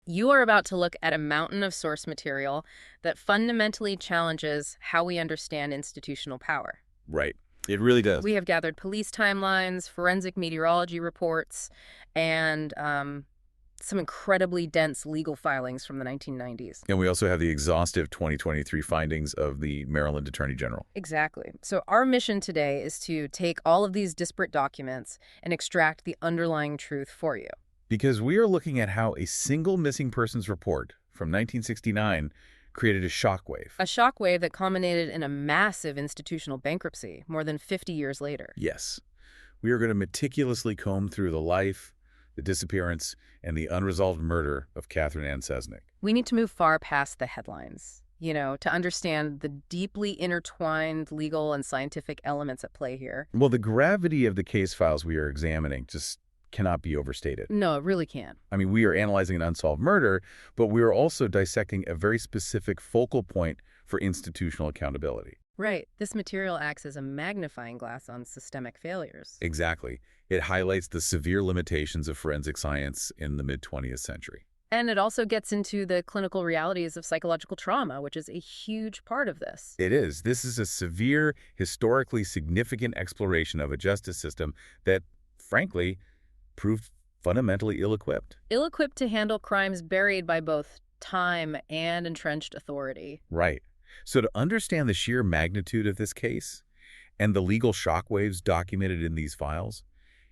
You are about to look at a mountain of source material that fundamentally challenges how we understand institutional power. Right. It really does. We have gathered police timelines, forensic meteorology reports, and some incredibly dense legal filings from the 1990s. And we also have the exhaustive 2023 findings of the Maryland Attorney General. Exactly. So our mission today is to take all of these disparate documents and extract the underlying truth for you. Because we are looking at how a single missing persons report from 1969 created a shockwave. A shockwave that culminated in a massive institutional bankruptcy more than 50 years later. Yes. We are going to meticulously comb through the life, the disappearance, and the unresolved murder of Catherine Ann Cesnik. We need to move far past the headlines, to understand the deeply intertwined legal and scientific elements at play here. Well, the gravity of the case files we are examining just cannot be overstated. No, it really can't. I mean, we are analyzing an unsolved murder, but we are also dissecting a very specific focal point for institutional accountability. Right. This material acts as a magnifying glass on systemic failures. Exactly. It highlights the severe limitations of forensic science in the mid-20th century. And it also gets into the clinical realities of psychological trauma, which is a huge part of this. It is. This is a severe, historically significant exploration of a justice system that, frankly, proved fundamentally ill-equipped. Ill-equipped to handle crimes buried by both time and entrenched authority. Right. So to understand the sheer magnitude of this case and the legal shockwaves documented in these files,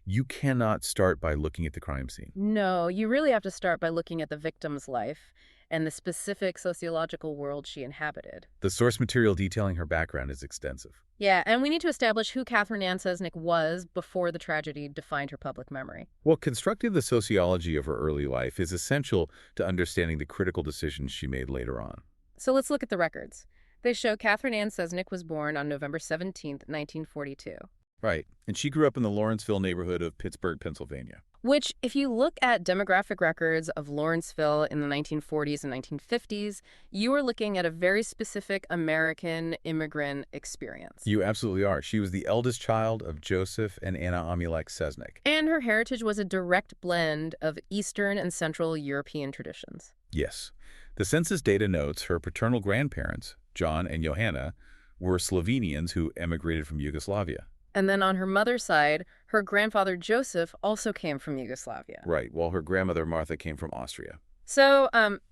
you cannot start by looking at the crime scene. No, you really have to start by looking at the victim's life and the specific sociological world she inhabited. The source material detailing her background is extensive. Yeah, and we need to establish who Catherine Ann Cesnik was before the tragedy defined her public memory. Well, constructing the sociology of her early life is essential to understanding the critical decisions she made later on. So let's look at the records. They show Catherine Ann Cesnik was born on November 17, 1942. Right. And she grew up in the Lawrenceville neighborhood of Pittsburgh, Pennsylvania. Which, if you look at demographic records of Lawrenceville in the 1940s and 1950s, you are looking at a very specific American immigrant experience. You absolutely are. She was the eldest child of Joseph and Anna Amulek Cesnik. And her heritage was a direct blend of Eastern and Central European traditions. Yes. The census data notes her paternal grandparents, John and Johanna, were Slovenians who emigrated from Yugoslavia. And then on her mother's side, her grandfather Joseph also came from Yugoslavia. Right, while her grandmother Martha came from Austria. So,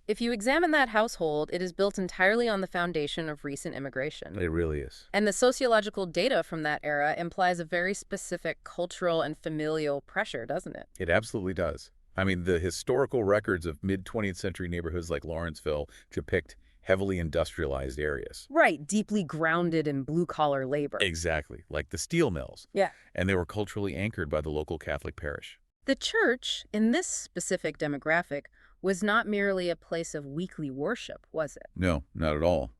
if you examine that household, it is built entirely on the foundation of recent immigration. It really is. And the sociological data from that era implies a very specific cultural and familial pressure, doesn't it? It absolutely does. I mean, the historical records of mid-20th century neighborhoods like Lawrenceville depict heavily industrialized areas. Right, deeply grounded in blue-collar labor. Exactly, like the steel mills. Yeah. And they were culturally anchored by the local Catholic parish. The church, in this specific demographic, was not merely a place of weekly worship, was it? No, not at all.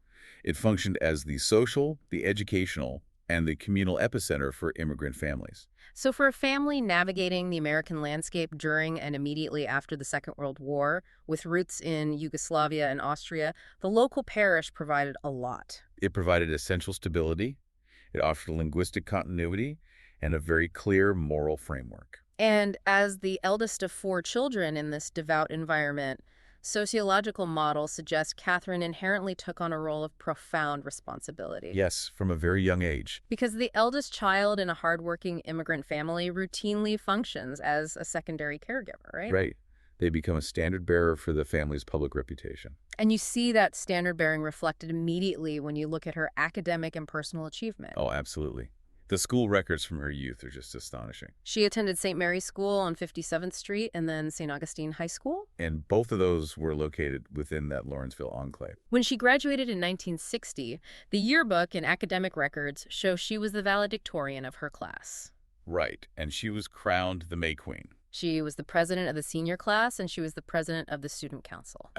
It functioned as the social, the educational, and the communal epicenter for immigrant families. So for a family navigating the American landscape during and immediately after the Second World War, with roots in Yugoslavia and Austria, the local parish provided a lot. It provided essential stability, it offered linguistic continuity, and a very clear moral framework. And as the eldest of 4 children in this devout environment, sociological models suggest Catherine inherently took on a role of profound responsibility. Yes, from a very young age. Because the eldest child in a hardworking immigrant family routinely functions as a secondary caregiver, right? Right. They become a standard bearer for the family's public reputation. And you see that standard bearing reflected immediately when you look at her academic and personal achievement. Oh, absolutely. The school records from her youth are just astonishing. She attended St. Mary's School on 57th Street and then St. Augustine High School. And both of those were located within that Lawrenceville enclave. When she graduated in 1960, the yearbook and academic records show she was the valedictorian of her class. Right, and she was crowned the May Queen. She was the president of the senior class, and she was the president of the student council.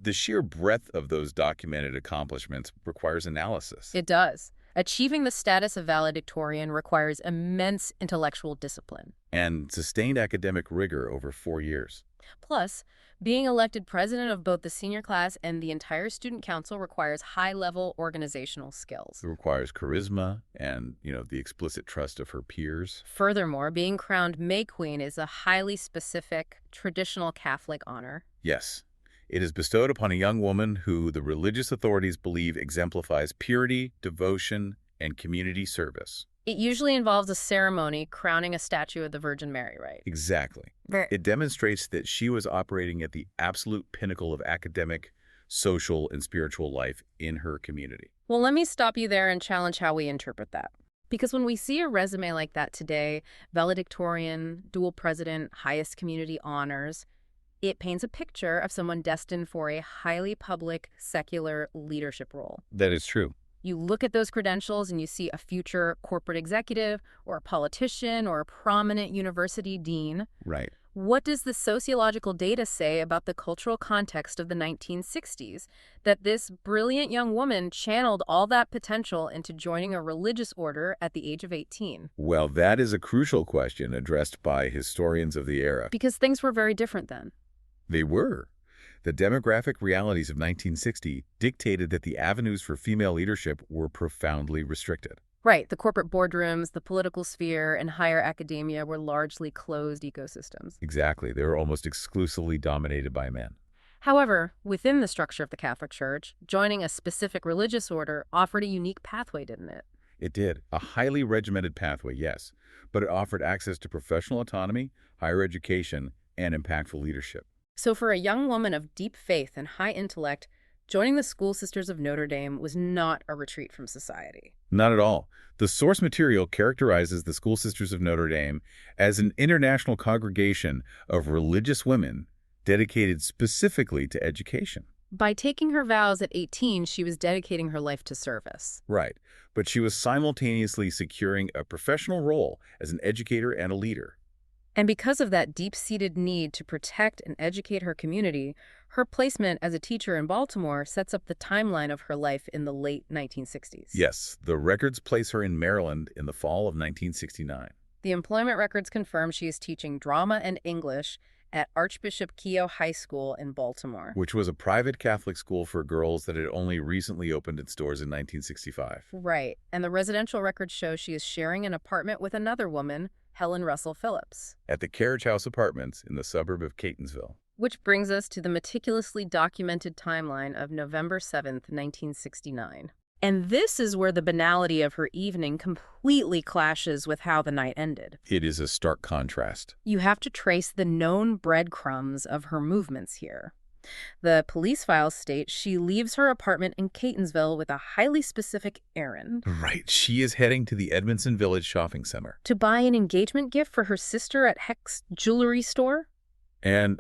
The sheer breadth of those documented accomplishments requires analysis. It does. Achieving the status of valedictorian requires immense intellectual discipline. And sustained academic rigor over 4 years. Plus, being elected president of both the senior class and the entire student council requires high-level organizational skills. It requires charisma and, the explicit trust of her peers. Furthermore, being crowned May Queen is a highly specific, traditional Catholic honor. Yes. It is bestowed upon a young woman who the religious authorities believe exemplifies purity, devotion, and community service. It usually involves a ceremony crowning a statue of the Virgin Mary, right? Exactly. Right. It demonstrates that she was operating at the absolute pinnacle of academic, social, and spiritual life in her community. Well, let me stop you there and challenge how we interpret that. Because when we see a resume like that today, valedictorian, dual president, highest community honors, it paints a picture of someone destined for a highly public, secular leadership role. That is true. You look at those credentials and you see a future corporate executive or a politician or a prominent university dean. Right. What does the sociological data say about the cultural context of the 1960s? That this brilliant young woman channeled all that potential into joining a religious order at the age of 18. Well, that is a crucial question addressed by historians of the era. Because things were very different then. They were. The demographic realities of 1960 dictated that the avenues for female leadership were profoundly restricted. Right. The corporate boardrooms, the political sphere, and higher academia were largely closed ecosystems. Exactly. They were almost exclusively dominated by men. However, within the structure of the Catholic Church, joining a specific religious order offered a unique pathway, didn't it? It did. A highly regimented pathway, yes, but it offered access to professional autonomy, higher education, and impactful leadership. So for a young woman of deep faith and high intellect, joining the School Sisters of Notre Dame was not a retreat from society. Not at all. The source material characterizes the School Sisters of Notre Dame as an international congregation of religious women dedicated specifically to education. By taking her vows at 18, she was dedicating her life to service. Right, but she was simultaneously securing a professional role as an educator and a leader. And because of that deep-seated need to protect and educate her community, her placement as a teacher in Baltimore sets up the timeline of her life in the late 1960s. Yes, the records place her in Maryland in the fall of 1969. The employment records confirm she is teaching drama and English at Archbishop Keough High School in Baltimore. Which was a private Catholic school for girls that had only recently opened its doors in 1965. Right, and the residential records show she is sharing an apartment with another woman, Helen Russell Phillips, at the Carriage House Apartments in the suburb of Catonsville. Which brings us to the meticulously documented timeline of November 7th, 1969. And this is where the banality of her evening completely clashes with how the night ended. It is a stark contrast. You have to trace the known breadcrumbs of her movements here. The police files state she leaves her apartment in Catonsville with a highly specific errand. Right. She is heading to the Edmondson Village Shopping Center. To buy an engagement gift for her sister at Hecht's jewelry store? And,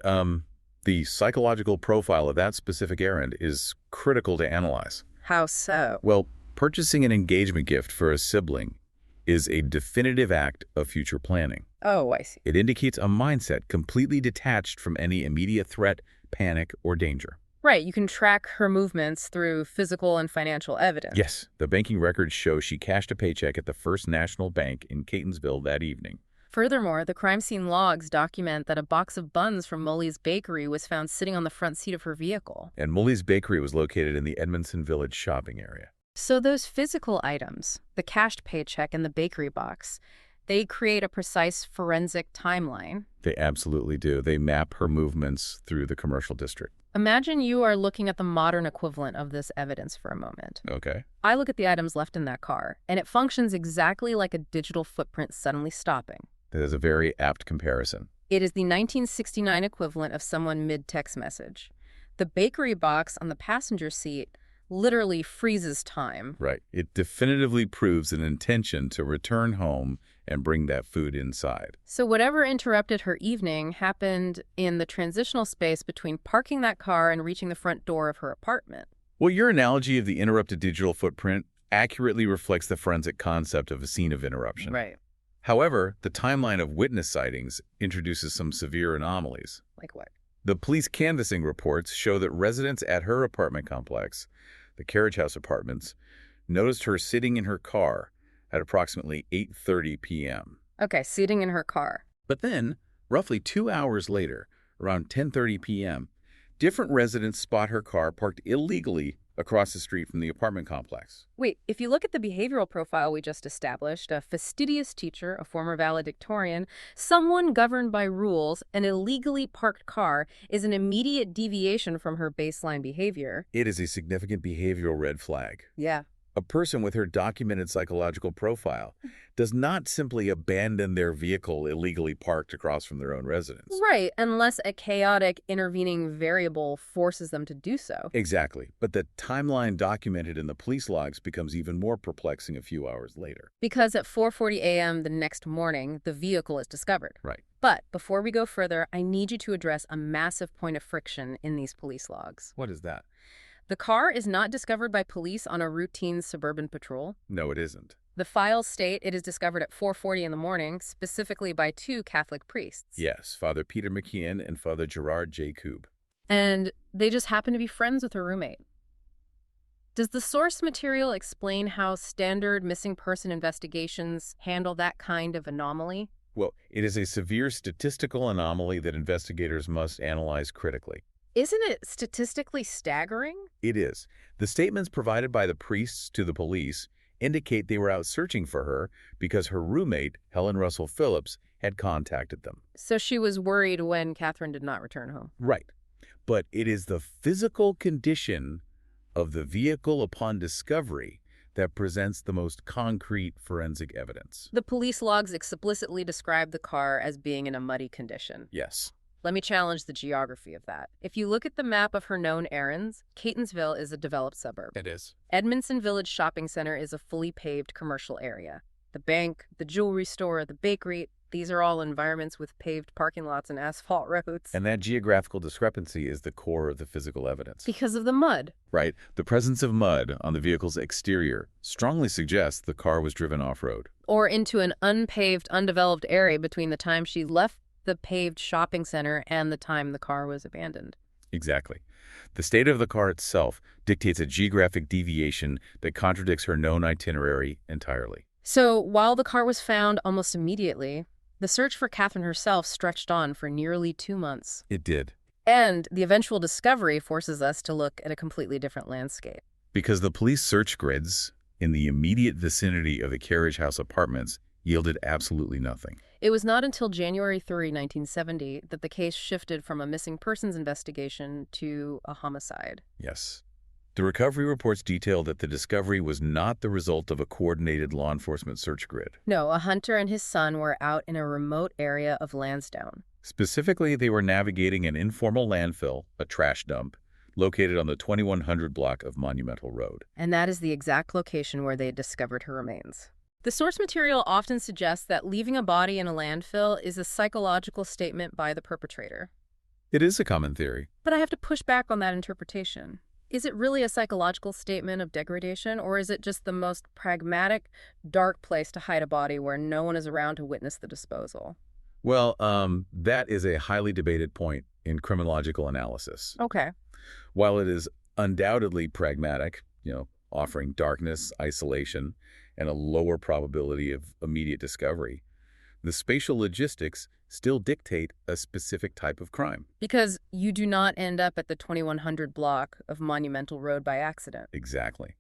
the psychological profile of that specific errand is critical to analyze. How so? Well, purchasing an engagement gift for a sibling is a definitive act of future planning. Oh, I see. It indicates a mindset completely detached from any immediate threat, panic, or danger. Right, you can track her movements through physical and financial evidence. Yes, the banking records show she cashed a paycheck at the First National Bank in Catonsville that evening. Furthermore, the crime scene logs document that a box of buns from Molly's Bakery was found sitting on the front seat of her vehicle. And Molly's Bakery was located in the Edmondson Village shopping area. So those physical items, the cashed paycheck and the bakery box, they create a precise forensic timeline. They absolutely do. They map her movements through the commercial district. Imagine you are looking at the modern equivalent of this evidence for a moment. Okay. I look at the items left in that car, and it functions exactly like a digital footprint suddenly stopping. That is a very apt comparison. It is the 1969 equivalent of someone mid-text message. The bakery box on the passenger seat literally freezes time. Right. It definitively proves an intention to return home and bring that food inside. So whatever interrupted her evening happened in the transitional space between parking that car and reaching the front door of her apartment. Well, your analogy of the interrupted digital footprint accurately reflects the forensic concept of a scene of interruption. Right. However, the timeline of witness sightings introduces some severe anomalies. Like what? The police canvassing reports show that residents at her apartment complex, the Carriage House Apartments, noticed her sitting in her car at approximately 8:30 p.m. Okay, sitting in her car. But then, roughly 2 hours later, around 10:30 p.m., different residents spot her car parked illegally across the street from the apartment complex. Wait, if you look at the behavioral profile we just established, a fastidious teacher, a former valedictorian, someone governed by rules, an illegally parked car is an immediate deviation from her baseline behavior. It is a significant behavioral red flag. Yeah. A person with her documented psychological profile does not simply abandon their vehicle illegally parked across from their own residence. Right, unless a chaotic intervening variable forces them to do so. Exactly. But the timeline documented in the police logs becomes even more perplexing a few hours later. Because at 4:40 a.m. the next morning, the vehicle is discovered. Right. But before we go further, I need you to address a massive point of friction in these police logs. What is that? The car is not discovered by police on a routine suburban patrol. No, it isn't. The files state it is discovered at 4:40 in the morning, specifically by two Catholic priests. Yes, Father Peter McKeon and Father Gerard J. Keough. And they just happen to be friends with her roommate. Does the source material explain how standard missing person investigations handle that kind of anomaly? Well, it is a severe statistical anomaly that investigators must analyze critically. Isn't it statistically staggering? It is. The statements provided by the priests to the police indicate they were out searching for her because her roommate, Helen Russell Phillips, had contacted them. So she was worried when Catherine did not return home. Right. But it is the physical condition of the vehicle upon discovery that presents the most concrete forensic evidence. The police logs explicitly describe the car as being in a muddy condition. Yes. Let me challenge the geography of that. If you look at the map of her known errands, Catonsville is a developed suburb. It is. Edmondson Village Shopping Center is a fully paved commercial area. The bank, the jewelry store, the bakery, these are all environments with paved parking lots and asphalt roads. And that geographical discrepancy is the core of the physical evidence. Because of the mud. Right. The presence of mud on the vehicle's exterior strongly suggests the car was driven off-road. Or into an unpaved, undeveloped area between the time she left the paved shopping center and the time the car was abandoned. Exactly. The state of the car itself dictates a geographic deviation that contradicts her known itinerary entirely. So while the car was found almost immediately, the search for Catherine herself stretched on for nearly 2 months. It did. And the eventual discovery forces us to look at a completely different landscape. Because the police search grids in the immediate vicinity of the Carriage House apartments yielded absolutely nothing. It was not until January 3, 1970, that the case shifted from a missing persons investigation to a homicide. Yes. The recovery reports detail that the discovery was not the result of a coordinated law enforcement search grid. No, a hunter and his son were out in a remote area of Lansdowne. Specifically, they were navigating an informal landfill, a trash dump, located on the 2100 block of Monumental Road. And that is the exact location where they discovered her remains. The source material often suggests that leaving a body in a landfill is a psychological statement by the perpetrator. It is a common theory. But I have to push back on that interpretation. Is it really a psychological statement of degradation, or is it just the most pragmatic, dark place to hide a body where no one is around to witness the disposal? Well, that is a highly debated point in criminological analysis. Okay. While it is undoubtedly pragmatic, offering darkness, isolation, and a lower probability of immediate discovery, the spatial logistics still dictate a specific type of crime. Because you do not end up at the 2100 block of Monumental Road by accident. Exactly.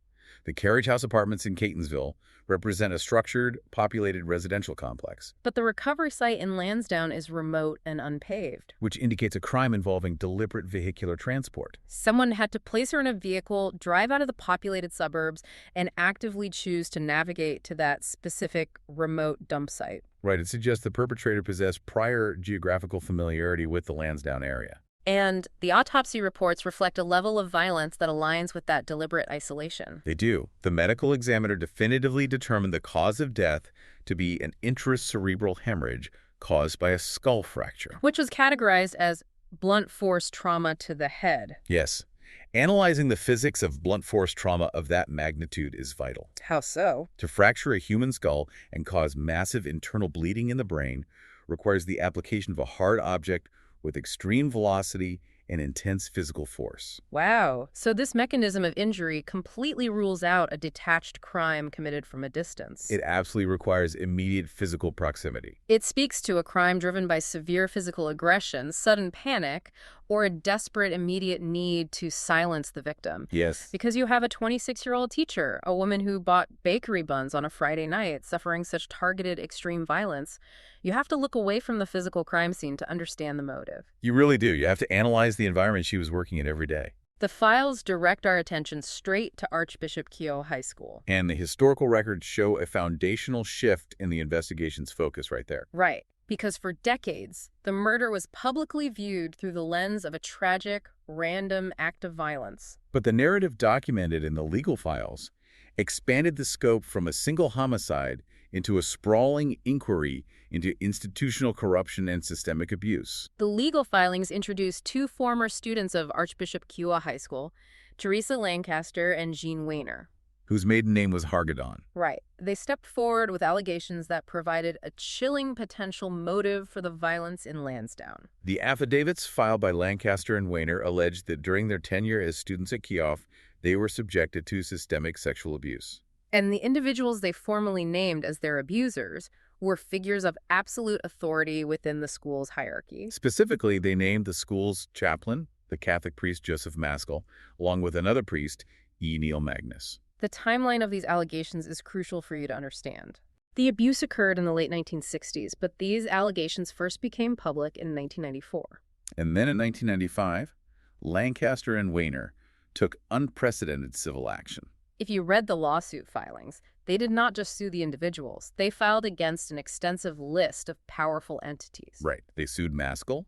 The Carriage House apartments in Catonsville represent a structured, populated residential complex. But the recovery site in Lansdowne is remote and unpaved. Which indicates a crime involving deliberate vehicular transport. Someone had to place her in a vehicle, drive out of the populated suburbs, and actively choose to navigate to that specific remote dump site. Right. It suggests the perpetrator possessed prior geographical familiarity with the Lansdowne area. And the autopsy reports reflect a level of violence that aligns with that deliberate isolation. They do. The medical examiner definitively determined the cause of death to be an intracerebral hemorrhage caused by a skull fracture. Which was categorized as blunt force trauma to the head. Yes. Analyzing the physics of blunt force trauma of that magnitude is vital. How so? To fracture a human skull and cause massive internal bleeding in the brain requires the application of a hard object with extreme velocity and intense physical force. Wow. So this mechanism of injury completely rules out a detached crime committed from a distance. It absolutely requires immediate physical proximity. It speaks to a crime driven by severe physical aggression, sudden panic, or a desperate, immediate need to silence the victim. Yes. Because you have a 26-year-old teacher, a woman who bought bakery buns on a Friday night, suffering such targeted extreme violence, you have to look away from the physical crime scene to understand the motive. You really do. You have to analyze the environment she was working in every day. The files direct our attention straight to Archbishop Keough High School. And the historical records show a foundational shift in the investigation's focus right there. Right. Because for decades, the murder was publicly viewed through the lens of a tragic, random act of violence. But the narrative documented in the legal files expanded the scope from a single homicide into a sprawling inquiry into institutional corruption and systemic abuse. The legal filings introduced two former students of Archbishop Keough High School, Teresa Lancaster and Jean Weiner, whose maiden name was Hargadon. Right. They stepped forward with allegations that provided a chilling potential motive for the violence in Lansdowne. The affidavits filed by Lancaster and Weiner alleged that during their tenure as students at Keough, they were subjected to systemic sexual abuse. And the individuals they formally named as their abusers were figures of absolute authority within the school's hierarchy. Specifically, they named the school's chaplain, the Catholic priest Joseph Maskell, along with another priest, E. Neil Magnus. The timeline of these allegations is crucial for you to understand. The abuse occurred in the late 1960s, but these allegations first became public in 1994. And then in 1995, Lancaster and Weiner took unprecedented civil action. If you read the lawsuit filings, they did not just sue the individuals. They filed against an extensive list of powerful entities. Right. They sued Maskell.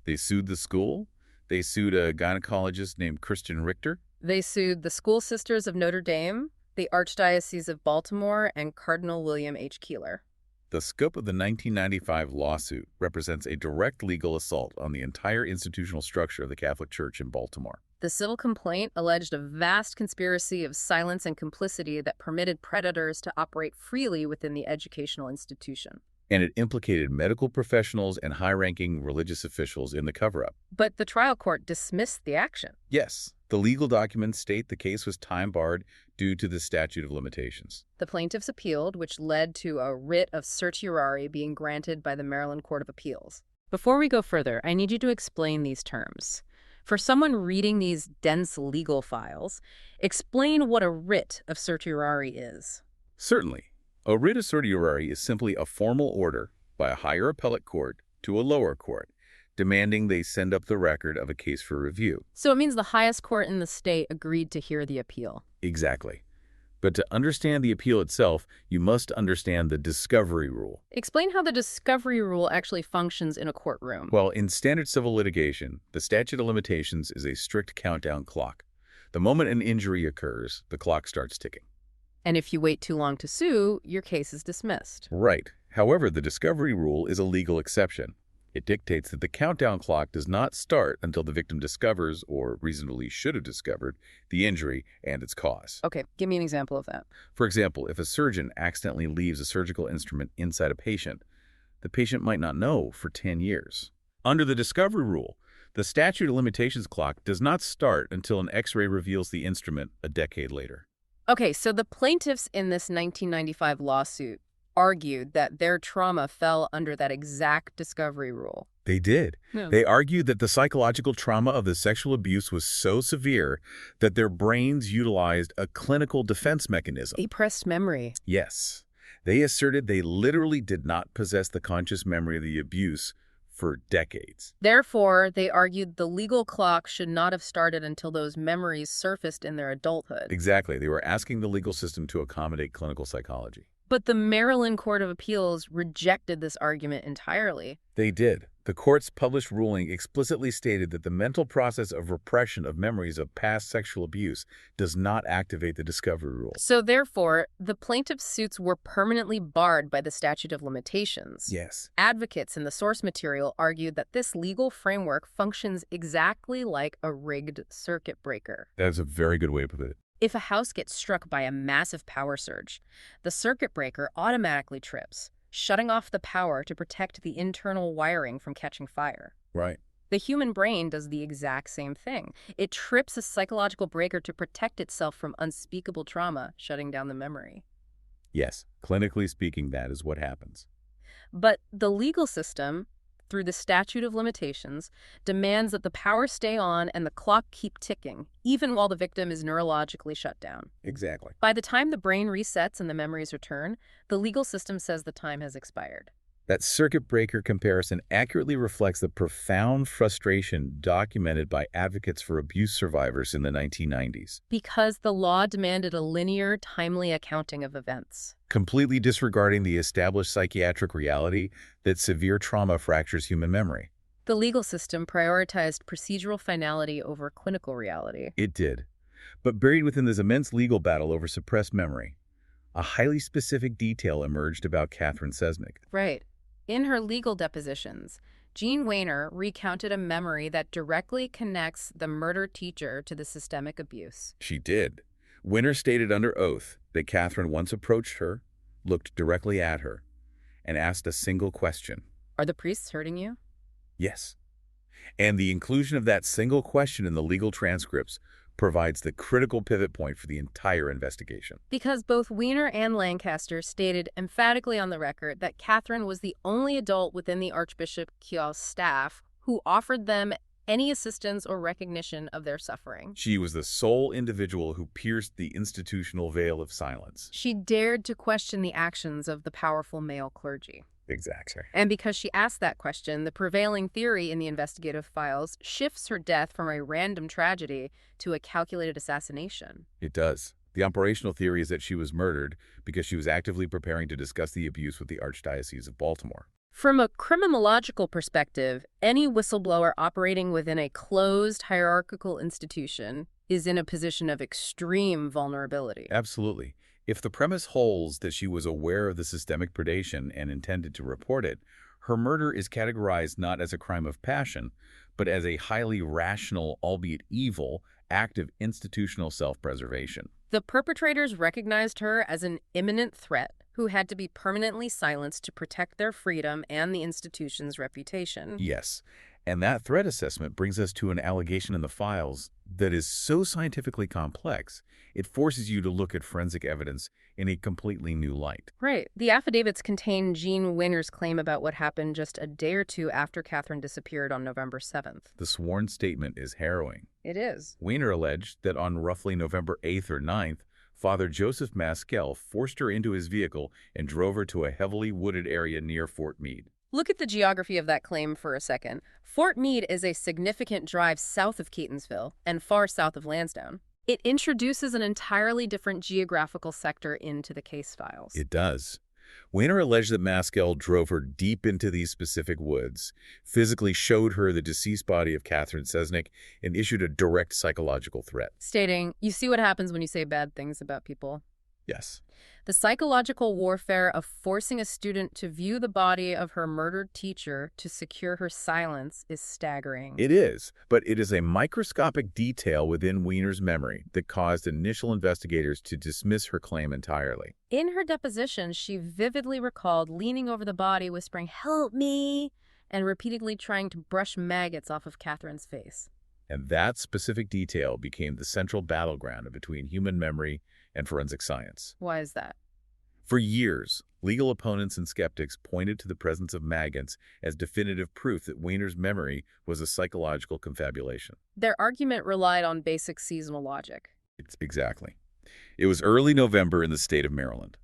They sued the school. They sued a gynecologist named Christian Richter. They sued the School Sisters of Notre Dame, the Archdiocese of Baltimore, and Cardinal William H. Keeler. The scope of the 1995 lawsuit represents a direct legal assault on the entire institutional structure of the Catholic Church in Baltimore. The civil complaint alleged a vast conspiracy of silence and complicity that permitted predators to operate freely within the educational institution. And it implicated medical professionals and high-ranking religious officials in the cover-up. But the trial court dismissed the action. Yes, the legal documents state the case was time-barred due to the statute of limitations. The plaintiffs appealed, which led to a writ of certiorari being granted by the Maryland Court of Appeals. Before we go further, I need you to explain these terms. For someone reading these dense legal files, explain what a writ of certiorari is. Certainly. A writ of certiorari is simply a formal order by a higher appellate court to a lower court, demanding they send up the record of a case for review. So it means the highest court in the state agreed to hear the appeal. Exactly. But to understand the appeal itself, you must understand the discovery rule. Explain how the discovery rule actually functions in a courtroom. Well, in standard civil litigation, the statute of limitations is a strict countdown clock. The moment an injury occurs, the clock starts ticking. And if you wait too long to sue, your case is dismissed. Right. However, the discovery rule is a legal exception. It dictates that the countdown clock does not start until the victim discovers, or reasonably should have discovered, the injury and its cause. Okay, give me an example of that. For example, if a surgeon accidentally leaves a surgical instrument inside a patient, the patient might not know for 10 years. Under the discovery rule, the statute of limitations clock does not start until an X-ray reveals the instrument a decade later. Okay, so the plaintiffs in this 1995 lawsuit argued that their trauma fell under that exact discovery rule. They did. Yeah. They argued that the psychological trauma of the sexual abuse was so severe that their brains utilized a clinical defense mechanism. Repressed memory. Yes. They asserted they literally did not possess the conscious memory of the abuse for decades. Therefore, they argued the legal clock should not have started until those memories surfaced in their adulthood. Exactly. They were asking the legal system to accommodate clinical psychology. But the Maryland Court of Appeals rejected this argument entirely. They did. The court's published ruling explicitly stated that the mental process of repression of memories of past sexual abuse does not activate the discovery rule. So therefore, the plaintiff's suits were permanently barred by the statute of limitations. Yes. Advocates in the source material argued that this legal framework functions exactly like a rigged circuit breaker. That's a very good way to put it. If a house gets struck by a massive power surge, the circuit breaker automatically trips, shutting off the power to protect the internal wiring from catching fire. Right. The human brain does the exact same thing. It trips a psychological breaker to protect itself from unspeakable trauma, shutting down the memory. Yes. Clinically speaking, that is what happens. But the legal system through the statute of limitations, demands that the power stay on and the clock keep ticking, even while the victim is neurologically shut down. Exactly. By the time the brain resets and the memories return, the legal system says the time has expired. That circuit breaker comparison accurately reflects the profound frustration documented by advocates for abuse survivors in the 1990s. Because the law demanded a linear, timely accounting of events. Completely disregarding the established psychiatric reality that severe trauma fractures human memory. The legal system prioritized procedural finality over clinical reality. It did. But buried within this immense legal battle over suppressed memory, a highly specific detail emerged about Catherine Cesnik. Right. In her legal depositions, Jean Weiner recounted a memory that directly connects the murdered teacher to the systemic abuse. She did. Weiner stated under oath that Catherine once approached her, looked directly at her, and asked a single question. Are the priests hurting you? Yes. And the inclusion of that single question in the legal transcripts provides the critical pivot point for the entire investigation. Because both Weiner and Lancaster stated emphatically on the record that Catherine was the only adult within the Archbishop Keough's staff who offered them any assistance or recognition of their suffering. She was the sole individual who pierced the institutional veil of silence. She dared to question the actions of the powerful male clergy. Exactly. And because she asked that question, the prevailing theory in the investigative files shifts her death from a random tragedy to a calculated assassination. It does. The operational theory is that she was murdered because she was actively preparing to discuss the abuse with the Archdiocese of Baltimore. From a criminological perspective, any whistleblower operating within a closed hierarchical institution is in a position of extreme vulnerability. Absolutely. If the premise holds that she was aware of the systemic predation and intended to report it, her murder is categorized not as a crime of passion, but as a highly rational, albeit evil, act of institutional self-preservation. The perpetrators recognized her as an imminent threat who had to be permanently silenced to protect their freedom and the institution's reputation. Yes, and that threat assessment brings us to an allegation in the files that is so scientifically complex, it forces you to look at forensic evidence in a completely new light. Right. The affidavits contain Jean Weiner's claim about what happened just a day or two after Catherine disappeared on November 7th. The sworn statement is harrowing. It is. Weiner alleged that on roughly November 8th or 9th, Father Joseph Maskell forced her into his vehicle and drove her to a heavily wooded area near Fort Meade. Look at the geography of that claim for a second. Fort Meade is a significant drive south of Catonsville and far south of Lansdowne. It introduces an entirely different geographical sector into the case files. It does. Weiner alleged that Maskell drove her deep into these specific woods, physically showed her the deceased body of Catherine Cesnik, and issued a direct psychological threat. Stating, you see what happens when you say bad things about people? Yes. The psychological warfare of forcing a student to view the body of her murdered teacher to secure her silence is staggering. It is, but it is a microscopic detail within Weiner's memory that caused initial investigators to dismiss her claim entirely. In her deposition, she vividly recalled leaning over the body, whispering, "Help me," and repeatedly trying to brush maggots off of Catherine's face. And that specific detail became the central battleground between human memory and forensic science. Why is that? For years, legal opponents and skeptics pointed to the presence of maggots as definitive proof that Weiner's memory was a psychological confabulation. Their argument relied on basic seasonal logic. Exactly. It was early November in the state of Maryland.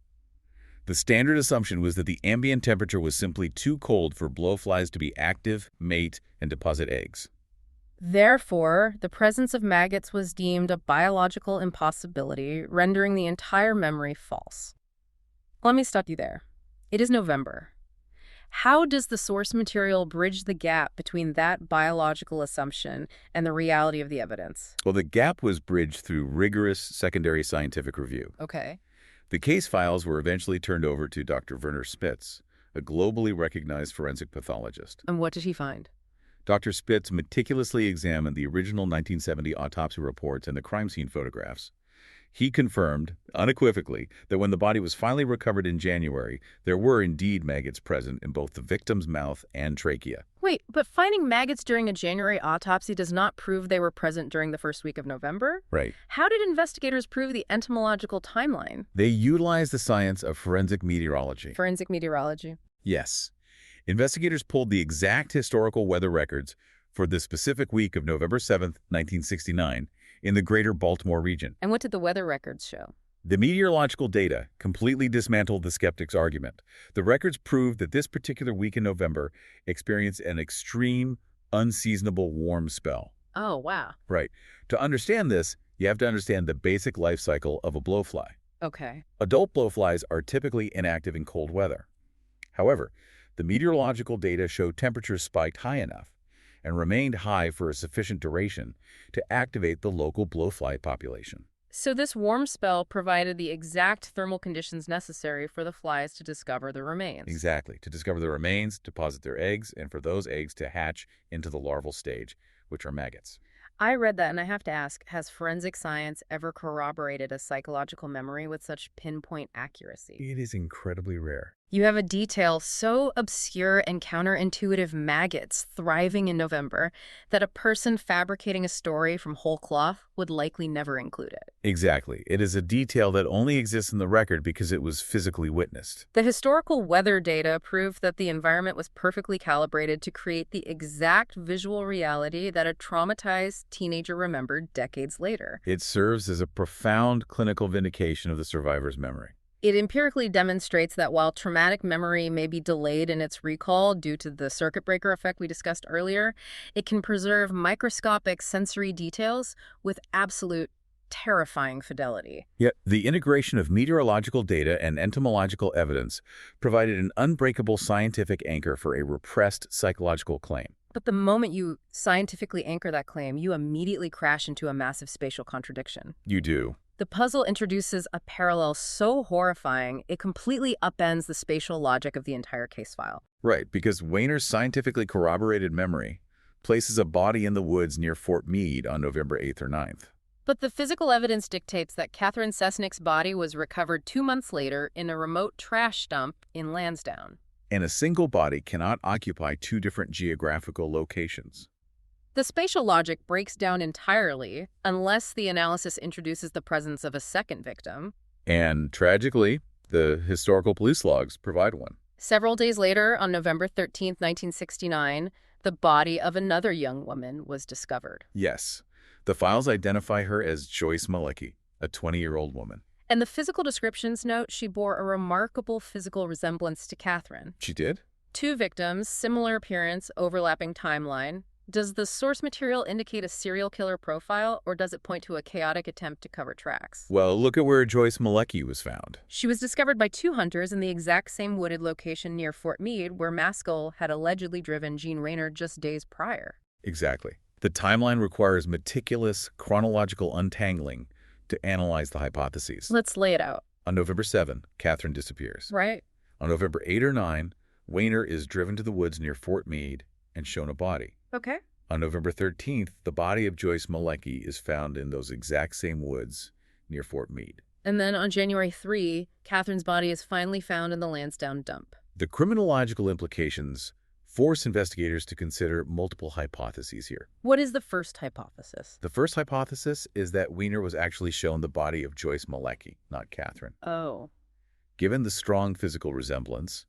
The standard assumption was that the ambient temperature was simply too cold for blowflies to be active, mate, and deposit eggs. Therefore, the presence of maggots was deemed a biological impossibility, rendering the entire memory false. Let me stop you there. It is November. How does the source material bridge the gap between that biological assumption and the reality of the evidence? Well, the gap was bridged through rigorous secondary scientific review. Okay. The case files were eventually turned over to Dr. Werner Spitz, a globally recognized forensic pathologist. And what did he find? Dr. Spitz meticulously examined the original 1970 autopsy reports and the crime scene photographs. He confirmed, unequivocally, that when the body was finally recovered in January, there were indeed maggots present in both the victim's mouth and trachea. Wait, but finding maggots during a January autopsy does not prove they were present during the first week of November? Right. How did investigators prove the entomological timeline? They utilized the science of forensic meteorology. Forensic meteorology. Yes. Investigators pulled the exact historical weather records for the specific week of November 7th, 1969, in the greater Baltimore region. And what did the weather records show? The meteorological data completely dismantled the skeptic's argument. The records proved that this particular week in November experienced an extreme, unseasonable warm spell. Oh, wow. Right. To understand this, you have to understand the basic life cycle of a blowfly. Okay. Adult blowflies are typically inactive in cold weather. However, the meteorological data showed temperatures spiked high enough and remained high for a sufficient duration to activate the local blowfly population. So this warm spell provided the exact thermal conditions necessary for the flies to discover the remains. Exactly. To discover the remains, deposit their eggs, and for those eggs to hatch into the larval stage, which are maggots. I read that, and I have to ask, has forensic science ever corroborated a psychological memory with such pinpoint accuracy? It is incredibly rare. You have a detail so obscure and counterintuitive, maggots thriving in November, that a person fabricating a story from whole cloth would likely never include it. Exactly. It is a detail that only exists in the record because it was physically witnessed. The historical weather data proved that the environment was perfectly calibrated to create the exact visual reality that a traumatized teenager remembered decades later. It serves as a profound clinical vindication of the survivor's memory. It empirically demonstrates that while traumatic memory may be delayed in its recall due to the circuit breaker effect we discussed earlier, it can preserve microscopic sensory details with absolute terrifying fidelity. Yet, the integration of meteorological data and entomological evidence provided an unbreakable scientific anchor for a repressed psychological claim. But the moment you scientifically anchor that claim, you immediately crash into a massive spatial contradiction. You do. The puzzle introduces a parallel so horrifying, it completely upends the spatial logic of the entire case file. Right, because Wehner's scientifically corroborated memory places a body in the woods near Fort Meade on November 8th or 9th. But the physical evidence dictates that Catherine Cesnik's body was recovered 2 months later in a remote trash dump in Lansdowne. And a single body cannot occupy two different geographical locations. The spatial logic breaks down entirely unless the analysis introduces the presence of a second victim. And tragically, the historical police logs provide one. Several days later, on November 13, 1969, the body of another young woman was discovered. Yes, the files identify her as Joyce Malecki, a 20-year-old woman. And the physical descriptions note she bore a remarkable physical resemblance to Catherine. She did? 2 victims, similar appearance, overlapping timeline. Does the source material indicate a serial killer profile, or does it point to a chaotic attempt to cover tracks? Well, look at where Joyce Malecki was found. She was discovered by 2 hunters in the exact same wooded location near Fort Meade where Maskell had allegedly driven Jean Raynor just days prior. Exactly. The timeline requires meticulous chronological untangling to analyze the hypotheses. Let's lay it out. On November 7, Catherine disappears. Right. On November 8 or 9, Raynor is driven to the woods near Fort Meade and shown a body. Okay. On November 13th, the body of Joyce Malecki is found in those exact same woods near Fort Meade. And then on January 3, Catherine's body is finally found in the Lansdowne dump. The criminological implications force investigators to consider multiple hypotheses here. What is the first hypothesis? The first hypothesis is that Raynor was actually shown the body of Joyce Malecki, not Catherine. Oh. Given the strong physical resemblance,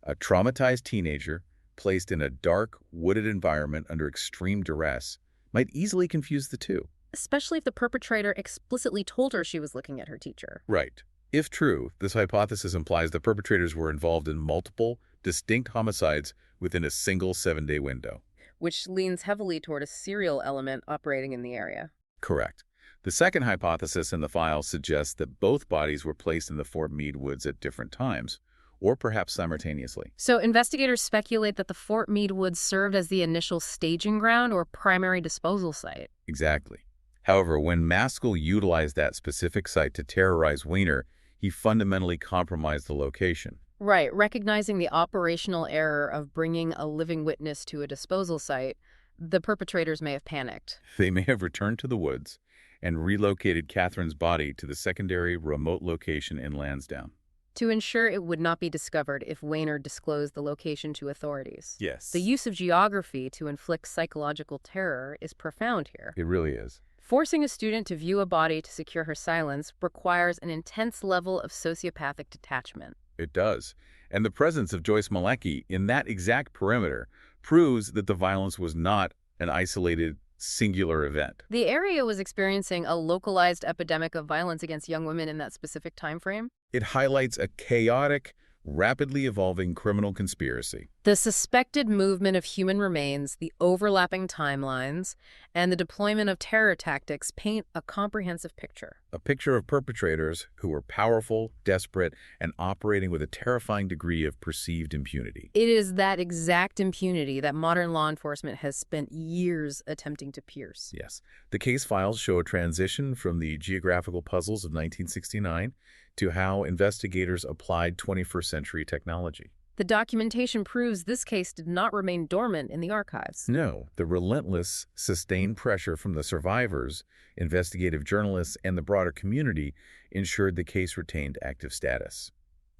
a traumatized teenager placed in a dark, wooded environment under extreme duress might easily confuse the two. Especially if the perpetrator explicitly told her she was looking at her teacher. Right. If true, this hypothesis implies the perpetrators were involved in multiple, distinct homicides within a single 7-day window. Which leans heavily toward a serial element operating in the area. Correct. The second hypothesis in the file suggests that both bodies were placed in the Fort Meade woods at different times, or perhaps simultaneously. So investigators speculate that the Fort Meade woods served as the initial staging ground or primary disposal site. Exactly. However, when Maskell utilized that specific site to terrorize Raynor, he fundamentally compromised the location. Right, recognizing the operational error of bringing a living witness to a disposal site, the perpetrators may have panicked. They may have returned to the woods and relocated Catherine's body to the secondary remote location in Lansdowne. To ensure it would not be discovered if Raynor disclosed the location to authorities. Yes. The use of geography to inflict psychological terror is profound here. It really is. Forcing a student to view a body to secure her silence requires an intense level of sociopathic detachment. It does. And the presence of Joyce Malecki in that exact perimeter proves that the violence was not an isolated, singular event. The area was experiencing a localized epidemic of violence against young women in that specific time frame. It highlights a chaotic, rapidly evolving criminal conspiracy. The suspected movement of human remains, the overlapping timelines, and the deployment of terror tactics paint a comprehensive picture. A picture of perpetrators who were powerful, desperate, and operating with a terrifying degree of perceived impunity. It is that exact impunity that modern law enforcement has spent years attempting to pierce. Yes. The case files show a transition from the geographical puzzles of 1969 to how investigators applied 21st century technology. The documentation proves this case did not remain dormant in the archives. No, the relentless, sustained pressure from the survivors, investigative journalists, and the broader community ensured the case retained active status.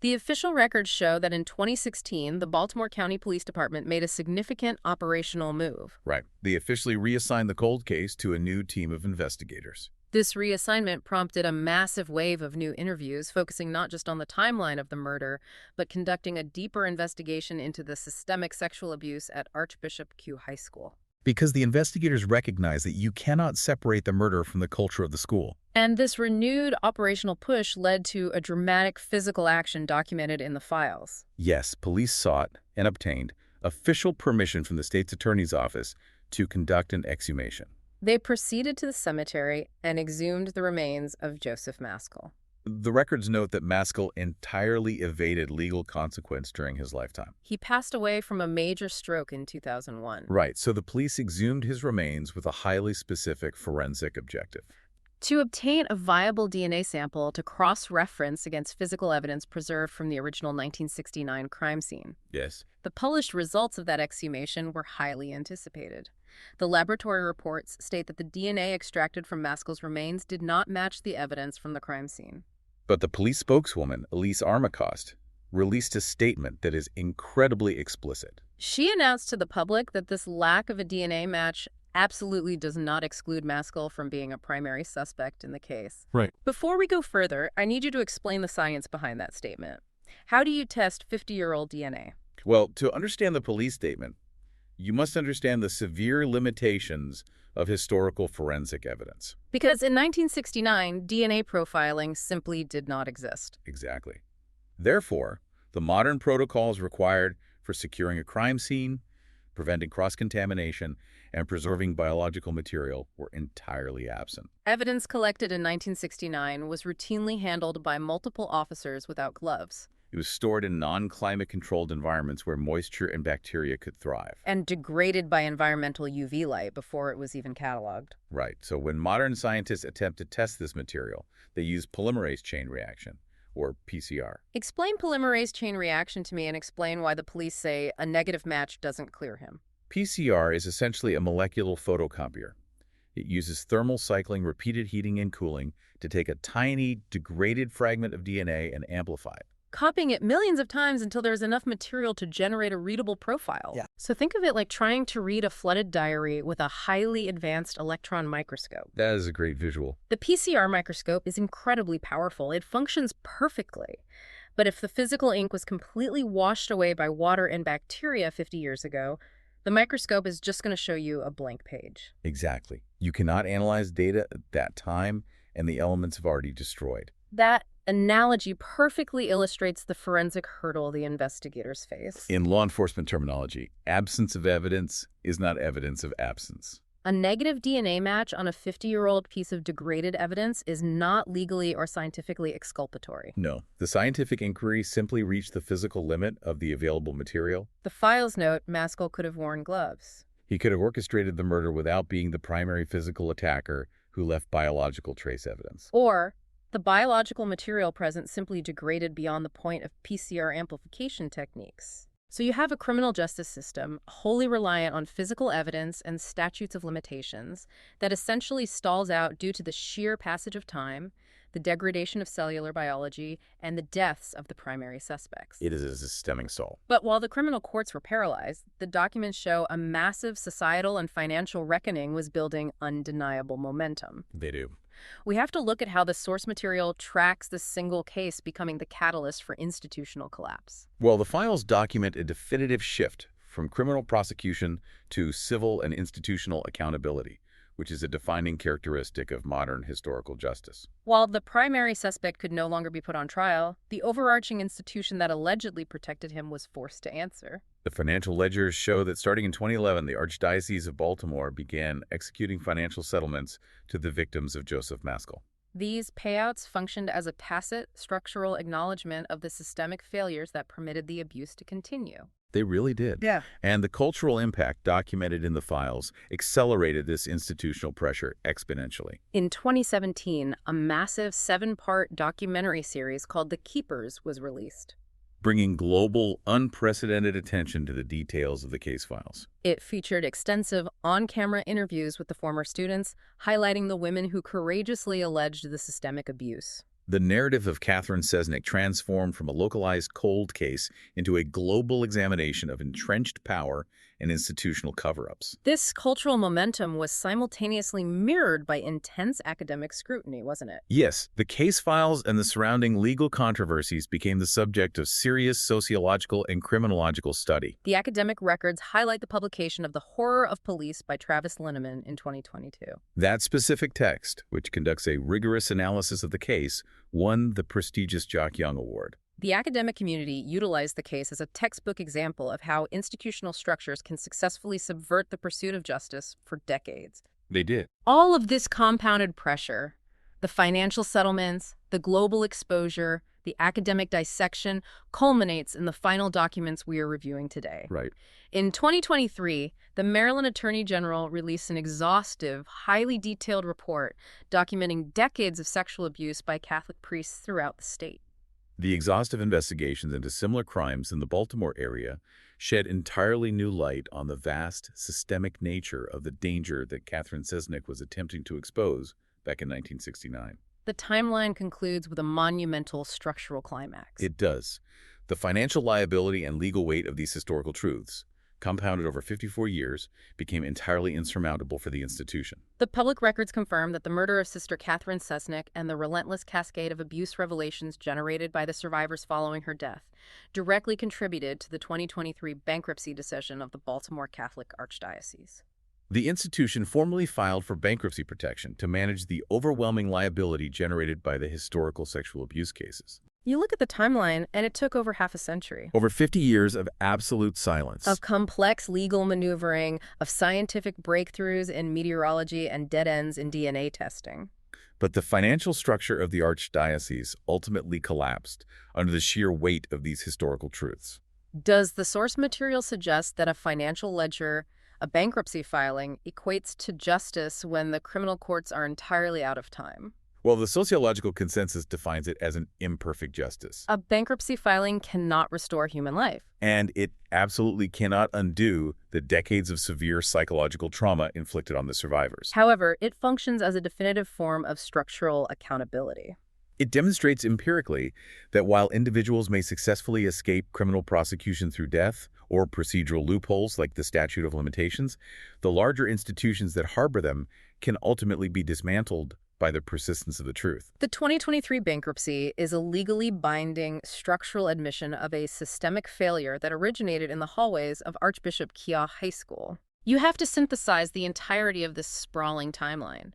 The official records show that in 2016, the Baltimore County Police Department made a significant operational move. Right. They officially reassigned the cold case to a new team of investigators. This reassignment prompted a massive wave of new interviews, focusing not just on the timeline of the murder, but conducting a deeper investigation into the systemic sexual abuse at Archbishop Keough High School. Because the investigators recognize that you cannot separate the murder from the culture of the school. And this renewed operational push led to a dramatic physical action documented in the files. Yes, police sought and obtained official permission from the state's attorney's office to conduct an exhumation. They proceeded to the cemetery and exhumed the remains of Joseph Maskell. The records note that Maskell entirely evaded legal consequence during his lifetime. He passed away from a major stroke in 2001. Right, so the police exhumed his remains with a highly specific forensic objective. To obtain a viable DNA sample to cross-reference against physical evidence preserved from the original 1969 crime scene. Yes. The published results of that exhumation were highly anticipated. The laboratory reports state that the DNA extracted from Maskell's remains did not match the evidence from the crime scene. But the police spokeswoman, Elise Armacost, released a statement that is incredibly explicit. She announced to the public that this lack of a DNA match absolutely does not exclude Maskell from being a primary suspect in the case. Right. Before we go further, I need you to explain the science behind that statement. How do you test 50-year-old DNA? Well, to understand the police statement, you must understand the severe limitations of historical forensic evidence. Because in 1969, DNA profiling simply did not exist. Exactly. Therefore, the modern protocols required for securing a crime scene, preventing cross-contamination, and preserving biological material were entirely absent. Evidence collected in 1969 was routinely handled by multiple officers without gloves. It was stored in non-climate-controlled environments where moisture and bacteria could thrive. And degraded by environmental UV light before it was even cataloged. Right. So when modern scientists attempt to test this material, they use polymerase chain reaction, or PCR. Explain polymerase chain reaction to me and explain why the police say a negative match doesn't clear him. PCR is essentially a molecular photocopier. It uses thermal cycling, repeated heating and cooling to take a tiny, degraded fragment of DNA and amplify it. Copying it millions of times until there's enough material to generate a readable profile. Yeah. So think of it like trying to read a flooded diary with a highly advanced electron microscope. That is a great visual. The PCR microscope is incredibly powerful. It functions perfectly. But if the physical ink was completely washed away by water and bacteria 50 years ago, the microscope is just going to show you a blank page. Exactly. You cannot analyze data at that time, and the elements have already destroyed. That analogy perfectly illustrates the forensic hurdle the investigators face. In law enforcement terminology, absence of evidence is not evidence of absence. A negative DNA match on a 50-year-old piece of degraded evidence is not legally or scientifically exculpatory. No, the scientific inquiry simply reached the physical limit of the available material. The files note Maskell could have worn gloves. He could have orchestrated the murder without being the primary physical attacker who left biological trace evidence. Or the biological material present simply degraded beyond the point of PCR amplification techniques. So you have a criminal justice system wholly reliant on physical evidence and statutes of limitations that essentially stalls out due to the sheer passage of time, the degradation of cellular biology, and the deaths of the primary suspects. It is a systemic assault. But while the criminal courts were paralyzed, the documents show a massive societal and financial reckoning was building undeniable momentum. They do. We have to look at how the source material tracks this single case becoming the catalyst for institutional collapse. Well, the files document a definitive shift from criminal prosecution to civil and institutional accountability, which is a defining characteristic of modern historical justice. While the primary suspect could no longer be put on trial, the overarching institution that allegedly protected him was forced to answer. The financial ledgers show that starting in 2011, the Archdiocese of Baltimore began executing financial settlements to the victims of Joseph Maskell. These payouts functioned as a tacit, structural acknowledgement of the systemic failures that permitted the abuse to continue. They really did. Yeah. And the cultural impact documented in the files accelerated this institutional pressure exponentially. In 2017, a massive 7-part documentary series called The Keepers was released. Bringing global, unprecedented attention to the details of the case files. It featured extensive on-camera interviews with the former students, highlighting the women who courageously alleged the systemic abuse. The narrative of Catherine Cesnik transformed from a localized cold case into a global examination of entrenched power and institutional cover-ups. This cultural momentum was simultaneously mirrored by intense academic scrutiny, wasn't it? Yes, the case files and the surrounding legal controversies became the subject of serious sociological and criminological study. The academic records highlight the publication of The Horror of Police by Travis Linneman in 2022. That specific text, which conducts a rigorous analysis of the case, won the prestigious Jock Young Award. The academic community utilized the case as a textbook example of how institutional structures can successfully subvert the pursuit of justice for decades. They did. All of this compounded pressure, the financial settlements, the global exposure, the academic dissection, culminates in the final documents we are reviewing today. Right. In 2023, the Maryland Attorney General released an exhaustive, highly detailed report documenting decades of sexual abuse by Catholic priests throughout the state. The exhaustive investigations into similar crimes in the Baltimore area shed entirely new light on the vast, systemic nature of the danger that Catherine Cesnik was attempting to expose back in 1969. The timeline concludes with a monumental structural climax. It does. The financial liability and legal weight of these historical truths, compounded over 54 years, became entirely insurmountable for the institution. The public records confirm that the murder of Sister Catherine Cesnik and the relentless cascade of abuse revelations generated by the survivors following her death directly contributed to the 2023 bankruptcy decision of the Baltimore Catholic Archdiocese. The institution formally filed for bankruptcy protection to manage the overwhelming liability generated by the historical sexual abuse cases. You look at the timeline, and it took over half a century. Over 50 years of absolute silence. Of complex legal maneuvering, of scientific breakthroughs in meteorology and dead ends in DNA testing. But the financial structure of the Archdiocese ultimately collapsed under the sheer weight of these historical truths. Does the source material suggest that a financial ledger, a bankruptcy filing, equates to justice when the criminal courts are entirely out of time? Well, the sociological consensus defines it as an imperfect justice. A bankruptcy filing cannot restore human life. And it absolutely cannot undo the decades of severe psychological trauma inflicted on the survivors. However, it functions as a definitive form of structural accountability. It demonstrates empirically that while individuals may successfully escape criminal prosecution through death or procedural loopholes like the statute of limitations, the larger institutions that harbor them can ultimately be dismantled by the persistence of the truth. The 2023 bankruptcy is a legally binding structural admission of a systemic failure that originated in the hallways of Archbishop Keough High School. You have to synthesize the entirety of this sprawling timeline.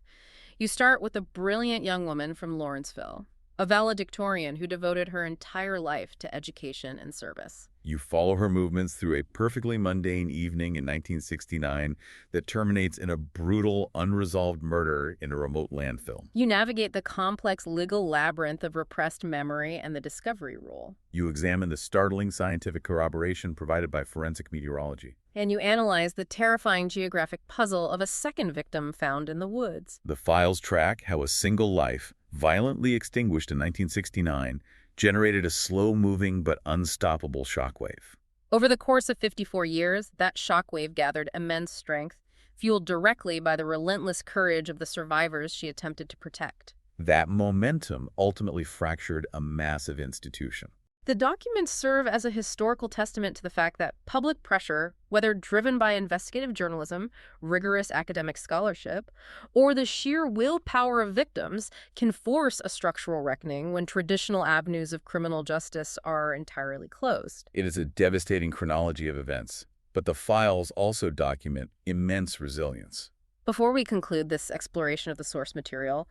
You start with a brilliant young woman from Lawrenceville, a valedictorian who devoted her entire life to education and service. You follow her movements through a perfectly mundane evening in 1969 that terminates in a brutal, unresolved murder in a remote landfill. You navigate the complex legal labyrinth of repressed memory and the discovery rule. You examine the startling scientific corroboration provided by forensic meteorology. And you analyze the terrifying geographic puzzle of a second victim found in the woods. The files track how a single life, violently extinguished in 1969, generated a slow-moving but unstoppable shockwave. Over the course of 54 years, that shockwave gathered immense strength, fueled directly by the relentless courage of the survivors she attempted to protect. That momentum ultimately fractured a massive institution. The documents serve as a historical testament to the fact that public pressure, whether driven by investigative journalism, rigorous academic scholarship, or the sheer willpower of victims, can force a structural reckoning when traditional avenues of criminal justice are entirely closed. It is a devastating chronology of events, but the files also document immense resilience. Before we conclude this exploration of the source material,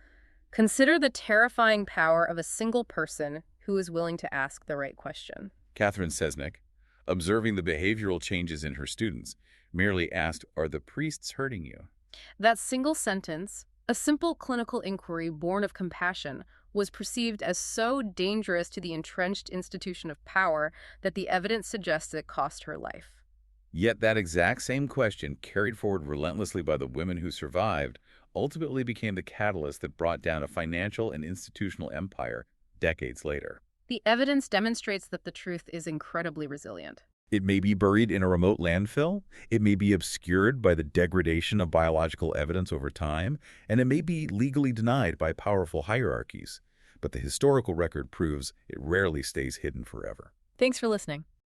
consider the terrifying power of a single person who is willing to ask the right question. Catherine Cesnik, observing the behavioral changes in her students, merely asked, "Are the priests hurting you?" That single sentence, a simple clinical inquiry born of compassion, was perceived as so dangerous to the entrenched institution of power that the evidence suggests it cost her life. Yet that exact same question, carried forward relentlessly by the women who survived, ultimately became the catalyst that brought down a financial and institutional empire decades later. The evidence demonstrates that the truth is incredibly resilient. It may be buried in a remote landfill, it may be obscured by the degradation of biological evidence over time, and it may be legally denied by powerful hierarchies. But the historical record proves it rarely stays hidden forever. Thanks for listening.